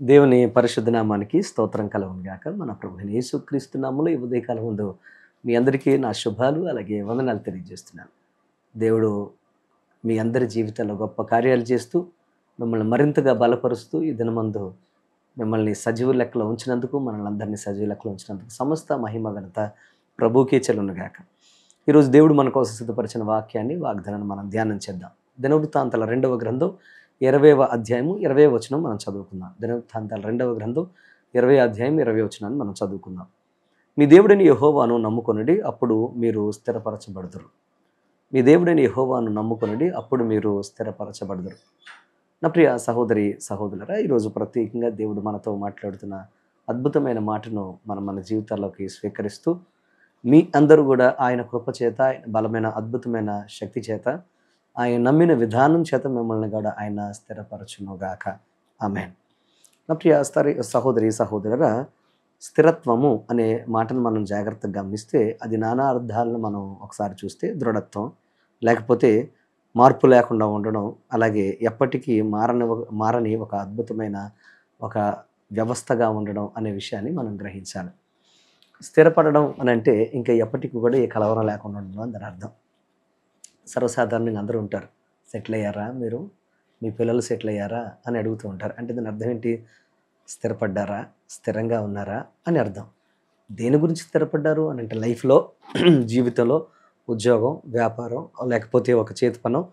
దేవుని పరిశుద్ధ నామానికి స్తోత్రం కలుగును గాక. మన ప్రభువైన యేసుక్రీస్తు నామములో ఈ ఉదయకాలం ముందు మీ అందరికీ నా శుభాలు అలాగే వందనాలు తెలియజేస్తున్నాను. దేవుడు మీ అందరి జీవితాల్లో గొప్ప కార్యాలు చేస్తూ మిమ్మల్ని మరింతగా బలపరుస్తూ ఈ దినమందు మిమ్మల్ని సజీవ లెక్కలో ఉంచినందుకు మనల్ని అందరినీ సజీవ లెక్కలో ఉంచినందుకు సమస్త మహిమ ఘనత ప్రభువుకే చెల్లును గాక. ఈరోజు దేవుడు మన కోసం సిద్ధపరిచిన వాక్యాన్ని వాగ్దానాన్ని మనం ధ్యానం చేద్దాం. దినవృత్తాంతాల 2వ గ్రంథం 20వ అధ్యాయము 20వ వచనం మనం చదువుకుందాం. దినవృత్తాంతాల 2వ గ్రంథం 20వ అధ్యాయం 20వ వచనాన్ని మనం చదువుకుందాం. మీ దేవుడైన యెహోవాను నమ్ముకొనుడి, అప్పుడు మీరు స్థిరపరచబడుదురు. మీ దేవుడైన యెహోవాను నమ్ముకొనుడి, అప్పుడు మీరు స్థిరపరచబడుదురు. నా ప్రియ సహోదరి సహోదరులారా, ఈరోజు ప్రత్యేకంగా దేవుడు మనతో మాట్లాడుతున్న అద్భుతమైన మాటను మనం మన జీవితాల్లోకి స్వీకరిస్తూ మీ అందరూ కూడా ఆయన కృప చేత, ఆయన బలమైన అద్భుతమైన శక్తి చేత, ఆయన నమ్మిన విధానం చేత మిమ్మల్ని కూడా ఆయన స్థిరపరచునుగాక. ఆమేన్. నా ప్రియ సహోదరి సహోదరులారా, స్థిరత్వము అనే మాటను మనం జాగ్రత్తగా గమనిస్తే అది నానా అర్థాలను మనం ఒకసారి చూస్తే దృఢత్వం, లేకపోతే మార్పు లేకుండా ఉండడం, అలాగే ఎప్పటికీ మారని ఒక అద్భుతమైన ఒక వ్యవస్థగా ఉండడం అనే విషయాన్ని మనం గ్రహించాలి. స్థిరపడడం అని అంటే ఇంకా ఎప్పటికీ కూడా ఏ కలవరం లేకుండా ఉండడం అని దాని అర్థం. సర్వసాధారణంగా అందరూ ఉంటారు, సెటిల్ అయ్యారా మీరు, మీ పిల్లలు సెటిల్ అయ్యారా అని అడుగుతూ ఉంటారు. అంటే దాని అర్థం ఏంటి? స్థిరపడ్డారా, స్థిరంగా ఉన్నారా అని అర్థం. దేని గురించి స్థిరపడ్డారు అని అంటే లైఫ్లో జీవితంలో ఉద్యోగం, వ్యాపారం, లేకపోతే ఒక చేతి పనం,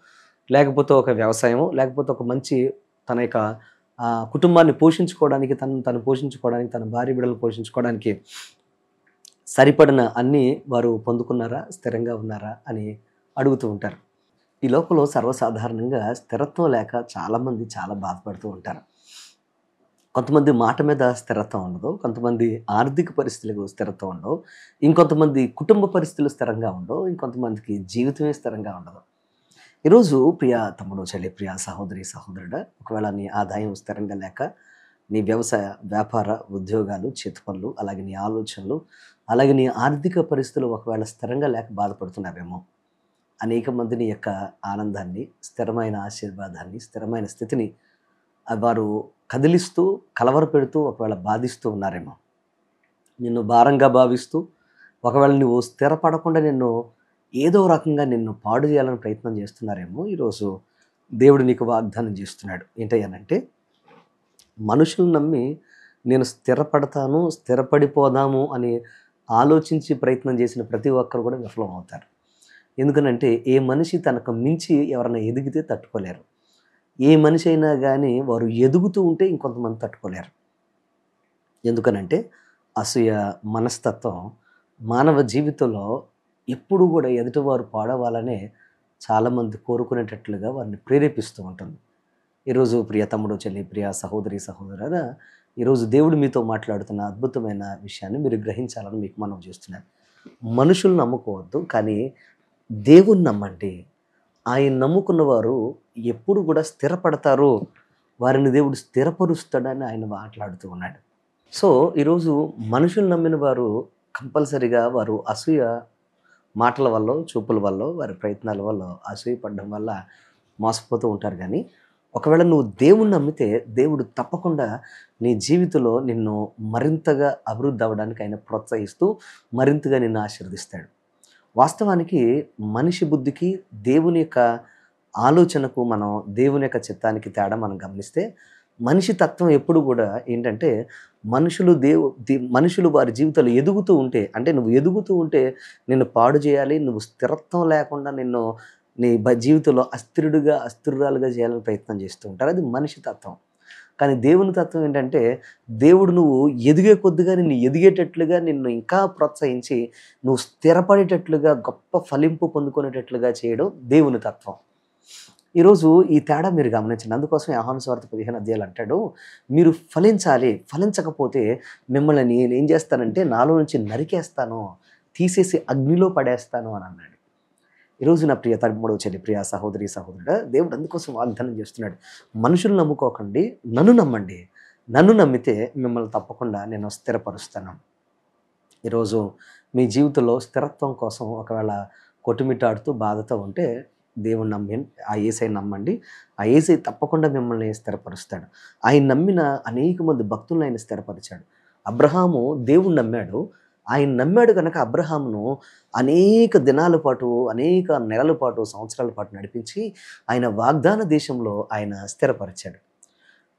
లేకపోతే ఒక వ్యవసాయం, లేకపోతే ఒక మంచి తన యొక్క కుటుంబాన్ని పోషించుకోవడానికి, తను పోషించుకోవడానికి, తన భార్య బిడ్డలను పోషించుకోవడానికి సరిపడిన అన్నీ వారు పొందుకున్నారా, స్థిరంగా ఉన్నారా అని అడుగుతూ ఉంటారు. ఈ లోకంలో సర్వసాధారణంగా స్థిరత్వం లేక చాలామంది చాలా బాధపడుతూ ఉంటారు. కొంతమంది మాట మీద స్థిరత్వం ఉండదు, కొంతమంది ఆర్థిక పరిస్థితులకు స్థిరత్వం ఉండవు, ఇంకొంతమంది కుటుంబ పరిస్థితులు స్థిరంగా ఉండవు, ఇంకొంతమందికి జీవితమే స్థిరంగా ఉండదు. ఈరోజు ప్రియ తమ్ముడు, చెల్లి, ప్రియ సహోదరి సహోదరుడా, ఒకవేళ నీ ఆదాయం స్థిరంగా లేక, నీ వ్యవసాయ వ్యాపార ఉద్యోగాలు చేతి పనులు, అలాగే నీ ఆలోచనలు, అలాగే నీ ఆర్థిక పరిస్థితులు ఒకవేళ స్థిరంగా లేక బాధపడుతున్నావేమో, అనేక మంది నీ యొక్క ఆనందాన్ని, స్థిరమైన ఆశీర్వాదాన్ని, స్థిరమైన స్థితిని వారు కదిలిస్తూ, కలవరపెడుతూ, ఒకవేళ బాధిస్తూ ఉన్నారేమో. నిన్ను భారంగా భావిస్తూ, ఒకవేళ నువ్వు స్థిరపడకుండా ఏదో రకంగా నిన్ను పాడు చేయాలని ప్రయత్నం చేస్తున్నారేమో. ఈరోజు దేవుడు నీకు వాగ్దానం చేస్తున్నాడు. ఏంటయ్యానంటే, మనుషులు నమ్మి నేను స్థిరపడతాను, స్థిరపడిపోదాము అని ఆలోచించి ప్రయత్నం చేసిన ప్రతి ఒక్కరు కూడా విఫలం అవుతారు. ఎందుకనంటే ఏ మనిషి తనకు మించి ఎవరైనా ఎదిగితే తట్టుకోలేరు. ఏ మనిషి అయినా కానీ వారు ఎదుగుతూ ఉంటే ఇంకొంతమంది తట్టుకోలేరు. ఎందుకనంటే అసూయ మనస్తత్వం మానవ జీవితంలో ఎప్పుడు కూడా ఎదుటివారు పాడవాలనే చాలామంది కోరుకునేటట్లుగా వారిని ప్రేరేపిస్తూ ఉంటుంది. ఈరోజు ప్రియ తమ్ముడు, చెల్లి, ప్రియ సహోదరి సహోదరులారా, ఈరోజు దేవుడు మీతో మాట్లాడుతున్న అద్భుతమైన విషయాన్ని మీరు గ్రహించాలని మీకు మనం చేస్తున్నాను. మనుషులు నమ్ముకోవద్దు, కానీ దేవుణ్ణి నమ్మండి. ఆయన నమ్ముకున్న వారు ఎప్పుడు కూడా స్థిరపడతారు, వారిని దేవుడు స్థిరపరుస్తాడని ఆయన మాట్లాడుతూ ఉన్నాడు. సో ఈరోజు మనుషులు నమ్మిన వారు కంపల్సరిగా వారు అసూయ మాటల వల్ల, చూపుల వల్ల, వారి ప్రయత్నాల వల్ల, అసూయ పడడం వల్ల మోసపోతూ ఉంటారు. కానీ ఒకవేళ నువ్వు దేవుణ్ణి నమ్మితే దేవుడు తప్పకుండా నీ జీవితంలో నిన్ను మరింతగా అభివృద్ధి అవ్వడానికి ఆయన ప్రోత్సహిస్తూ మరింతగా నిన్ను ఆశీర్వదిస్తాడు. వాస్తవానికి మనిషి బుద్ధికి, దేవుని యొక్క ఆలోచనకు, మనం దేవుని యొక్క చిత్తానికి తేడా మనం గమనిస్తే, మనిషి తత్వం ఎప్పుడు కూడా ఏంటంటే, మనుషులు వారి జీవితాలు ఎదుగుతూ ఉంటే, అంటే నువ్వు ఎదుగుతూ ఉంటే నిన్ను పాడు చేయాలి, నువ్వు స్థిరత్వం లేకుండా నీ జీవితంలో అస్థిరురాలుగా చేయాలని ప్రయత్నం చేస్తూ ఉంటారు. అది మనిషి తత్వం. కానీ దేవుని తత్వం ఏంటంటే, దేవుడు నువ్వు ఎదిగే కొద్దిగా నిన్ను ఎదిగేటట్లుగా, నిన్ను ఇంకా ప్రోత్సహించి నువ్వు స్థిరపడేటట్లుగా, గొప్ప ఫలింపు పొందుకునేటట్లుగా చేయడం దేవుని తత్వం. ఈరోజు ఈ తేడా మీరు గమనించండి. అందుకోసం యోహాను సువార్త 15 అధ్యాయాలు అంటాడు, మీరు ఫలించాలి, ఫలించకపోతే మిమ్మల్ని నేను ఏం చేస్తానంటే నాలో నుంచి నరికేస్తాను, తీసేసి అగ్నిలో పడేస్తాను అని అన్నాడు. ఈరోజు నా ప్రియ తమ్ముడు, చెల్లి, ప్రియ సహోదరి సహోదరుడా, దేవుడు అందుకోసం వాగ్దానం చేస్తున్నాడు. మనుషులు నమ్ముకోకండి, నన్ను నమ్మండి. నన్ను నమ్మితే మిమ్మల్ని తప్పకుండా నేను స్థిరపరుస్తాను. ఈరోజు మీ జీవితంలో స్థిరత్వం కోసం ఒకవేళ కొట్టుమిట్టాడుతూ బాధతో ఉంటే దేవుని నమ్మి ఆ యేసయ్య నమ్మండి. ఆ యేసయ్య తప్పకుండా మిమ్మల్ని స్థిరపరుస్తాడు. ఆయన నమ్మిన అనేక మంది భక్తులను ఆయన స్థిరపరిచాడు. అబ్రహాము దేవుణ్ణి నమ్మాడు. ఆయన నమ్మాడు గనక అబ్రహామును అనేక దినాల పాటు, అనేక నెలల పాటు, సంవత్సరాల పాటు నడిపించి ఆయన వాగ్దాన దేశంలో ఆయన స్థిరపరిచాడు.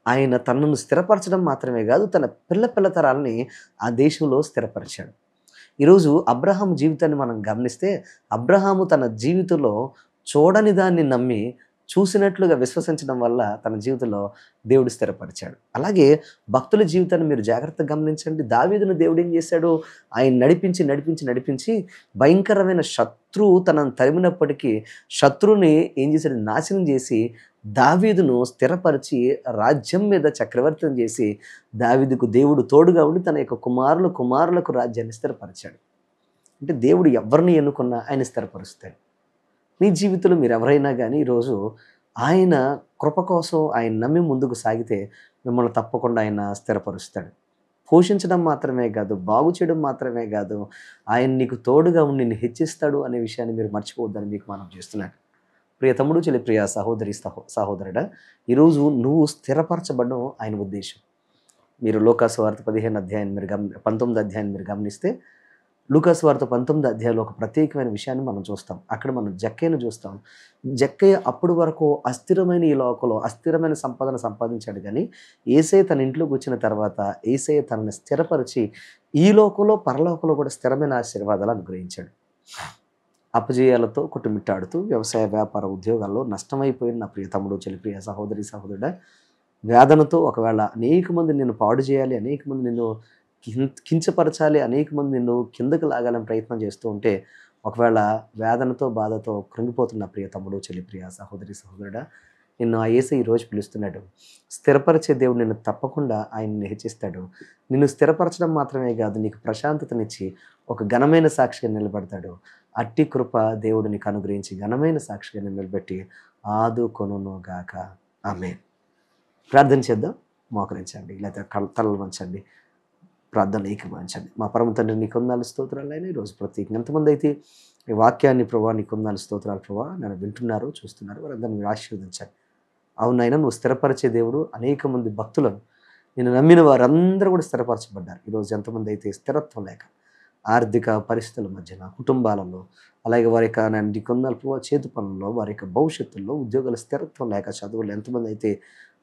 ఆయన తనను స్థిరపరచడం మాత్రమే కాదు, తన పిల్ల తరాలని ఆ దేశంలో స్థిరపరిచాడు. ఈరోజు అబ్రహాము జీవితాన్ని మనం గమనిస్తే, అబ్రహాము తన జీవితంలో చూడని దాన్ని నమ్మి, చూసినట్లుగా విశ్వసించడం వల్ల తన జీవితంలో దేవుడు స్థిరపరిచాడు. అలాగే భక్తుల జీవితాన్ని మీరు జాగ్రత్తగా గమనించండి. దావీదును దేవుడు ఏం చేశాడు? ఆయన నడిపించి భయంకరమైన శత్రువు తనను తరిమినప్పటికీ శత్రువుని ఏం చేశాడు? నాశనం చేసి దావీదును స్థిరపరిచి రాజ్యం మీద చక్రవర్తిని చేసి దావీదుకు దేవుడు తోడుగా ఉండి తన యొక్క కుమారులకు రాజ్యాన్ని స్థిరపరిచాడు. అంటే దేవుడు ఎవరిని ఎన్నుకున్నా ఆయన స్థిరపరుస్తాడు. మీ జీవితంలో మీరు ఎవరైనా కానీ ఈరోజు ఆయన కృప కోసం ఆయన నమ్మి ముందుకు సాగితే మిమ్మల్ని తప్పకుండా ఆయన స్థిరపరుస్తాడు. పోషించడం మాత్రమే కాదు, బాగు చేయడం మాత్రమే కాదు, ఆయన నీకు తోడుగా ఉండి నిన్ను హెచ్చిస్తాడు అనే విషయాన్ని మీరు మర్చిపోవద్దని మీకు మనం చేస్తున్నాడు. ప్రియ తమ్ముడు, చెల్లి, ప్రియ సహోదరుడా, ఈరోజు నువ్వు స్థిరపరచబడడం ఆయన ఉద్దేశం. మీరు లూకాసు వార్త 15 అధ్యాయం 19 అధ్యాయాన్ని మీరు గమనిస్తే, లూకాసు వార్త 19 అధ్యాయంలో ఒక ప్రత్యేకమైన విషయాన్ని మనం చూస్తాం. అక్కడ మనం జక్కయ్యను చూస్తాం. జక్కయ్య అప్పటి వరకు అస్థిరమైన ఈ లోకంలో అస్థిరమైన సంపదను సంపాదించాడు, కానీ యేసయ్య తన ఇంట్లోకి వచ్చిన తర్వాత యేసయ్య తనని స్థిరపరిచి ఈ లోకంలో పరలోకంలో కూడా స్థిరమైన ఆశీర్వాదాలు అనుగ్రహించాడు. అపజయాలతో కుట్టుమిట్టాడుతూ వ్యవసాయ వ్యాపార ఉద్యోగాల్లో నష్టమైపోయిన నా ప్రియ తమ్ముడు, చెల్లి, ప్రియ సహోదరుడా, వేదనతో ఒకవేళ అనేక మంది నిన్ను పాడు చేయాలి, అనేక మంది నిన్ను కించపరచాలి, అనేక మంది నిన్ను కిందకు లాగాలని ప్రయత్నం చేస్తూ ఉంటే, ఒకవేళ వేదనతో బాధతో కృంగిపోతున్న ప్రియ తమ్ముడు, చెల్లి, ప్రియ సహోదరుడా, నిన్ను ఆ యేసయ్య ఈరోజు పిలుస్తున్నాడు. స్థిరపరిచే దేవుడు నిన్ను తప్పకుండా ఆయన్ని హెచ్చిస్తాడు. నిన్ను స్థిరపరచడం మాత్రమే కాదు, నీకు ప్రశాంతతనిచ్చి ఒక ఘనమైన సాక్షిగా నిలబడతాడు. అట్టి కృప దేవుడు నీకు అనుగ్రహించి ఘనమైన సాక్షిగా నిలబెట్టి ఆదుకొనుగాక. ఆమేన్. ప్రార్థన చేద్దాం. మోకరించండి, లేకపోతే తలలు వంచండి, ప్రార్థన ఏకీభవించండి. మా పరమ తండ్రి, నీకు వందనాలు స్తోత్రాలైనా ఈరోజు ప్రత్యేకంగా ఎంతమంది అయితే ఈ వాక్యాన్ని ప్రభా, నీకు వందనాలు స్తోత్రాలు ప్రభా నన్ను వింటున్నారు, చూస్తున్నారు, వారందరినీ మీరు ఆశీర్వదించండి. అవునైనా నువ్వు స్థిరపరిచే దేవుడు. అనేక మంది భక్తులను నేను నమ్మిన వారందరూ కూడా స్థిరపరచబడ్డారు. ఈరోజు ఎంతమంది అయితే స్థిరత్వం లేక ఆర్థిక పరిస్థితుల మధ్యన, కుటుంబాలలో, అలాగే వారి యొక్క నీకు వందనాలు ప్రభా చేతి పనుల్లో, వారి యొక్క భవిష్యత్తుల్లో, ఉద్యోగాల స్థిరత్వం లేక, చదువులు ఎంతమంది అయితే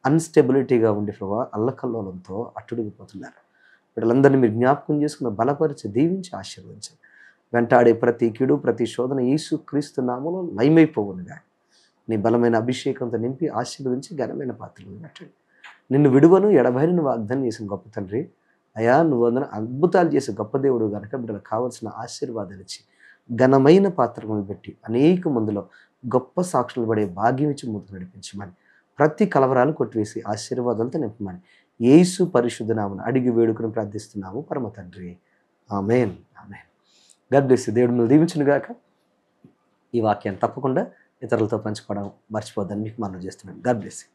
అన్స్టెబిలిటీగా ఉండి ప్రభా అల్లకల్లోలంతో అట్టుడిగిపోతున్నారు. వీళ్ళందరినీ మీరు జ్ఞాపకం చేసుకున్న బలపరిచి దీవించి ఆశీర్వదించండి. వెంటాడే ప్రతి కీడు, ప్రతి శోధన యేసుక్రీస్తు నామములో లయమైపోవునుగా. నీ బలమైన అభిషేకంతో నింపి ఆశీర్వదించి ఘనమైన పాత్రలు పెట్టండి. నిన్ను విడువను ఎడబారిన వాగ్దానం చేసిన గొప్ప తండ్రి, అయా నువ్వు అందరూ అద్భుతాలు చేసే గొప్ప దేవుడు కనుక బిడ్డలకు కావలసిన ఆశీర్వాదాలు ఇచ్చి ఘనమైన పాత్రలను పెట్టి అనేక మందిలో గొప్ప సాక్షులు పడే భాగ్యం ఇచ్చి ముందుకు నడిపించమని, ప్రతి కలవరాలు కొట్టివేసి ఆశీర్వాదాలతో నింపమని యేసు పరిశుద్ధ నామమున అడిగి వేడుకుని ప్రార్థిస్తున్నాము పరమ తండ్రి. Amen. Amen. God bless you. దేవుడు మిమ్మల్ని దీవించును గాక. ఈ వాక్యాన్ని తప్పకుండా ఇతరులతో పంచుకోవడం మర్చిపోద్దని మీకు మనవి చేస్తున్నాను. God bless you.